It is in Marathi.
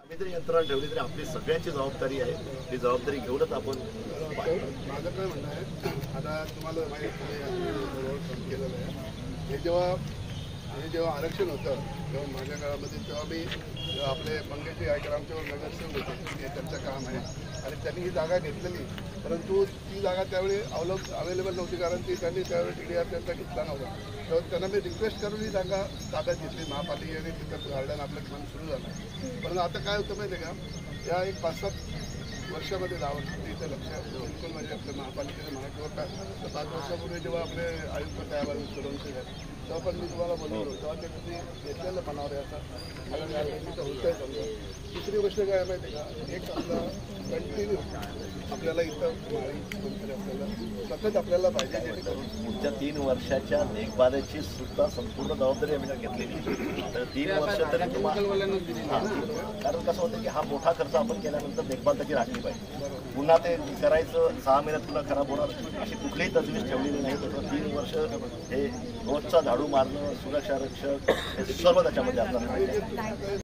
जरी यंत्रणा ठेवली तरी आपली सगळ्यांची जबाबदारी आहे. ही जबाबदारी घेऊनच आपण माझं काय म्हणणं आहे, आता तुम्हाला माहिती केलेलं आहे, हे जेव्हा आरक्षण होतं तेव्हा माझ्या काळामध्ये तेव्हा मी आपले मंगेशजी आयकर आमच्यावर नगरसेवक होते, हे त्यांचं काम आहे आणि त्यांनी ही जागा घेतलेली, परंतु ती जागा त्यावेळी अवेलेबल नव्हती, कारण ती त्यांनी त्यावेळी TDR त्यांचा घेतला नव्हता. तेव्हा त्यांना मी रिक्वेस्ट करून ही जागा ताब्यात घेतली महापालिकेने, तिथं गार्डन आपलं मन सुरू झालं. परंतु आता काय होतं माहिती आहे का, या एक 5-7 वर्षामध्ये 10 वर्षामध्ये इथं लक्ष बिलकुल म्हणजे आपल्या महापालिकेचं म्हणा किंवा काय, तर 5 वर्षापूर्वी जेव्हा आपले आयुक्त साहेबांनी सुरवंशी आहेत तेव्हा पण मी तुम्हाला बोलवलो, तेव्हा ते तुम्ही घेतलेलं मनावर आहे. आता मला या गोष्टीचं होत आहे समजा. दुसरी गोष्ट काय माहिती आहे का, एक आपला कंटिन्यू आपल्याला इथं कोणतरी आपल्याला सतत आपल्याला पाहिजे, जेणेकरून पुढच्या 3 वर्षाच्या देखभालीची सुद्धा संपूर्ण जबाबदारी आम्ही घेतलेली. तर 3 वर्ष तरी कारण कसं होतं की हा मोठा खर्च आपण केल्यानंतर देखभाल त्याची राखली पाहिजे. पुन्हा ते करायचं 6 महिन्यात पुन्हा खराब होणार अशी कुठलीही तजवीज ठेवलेली नाही. तर 3 वर्ष हे रोजचा झाडू मारणं, सुरक्षा रक्षक हे सर्व त्याच्यामध्ये आपल्याला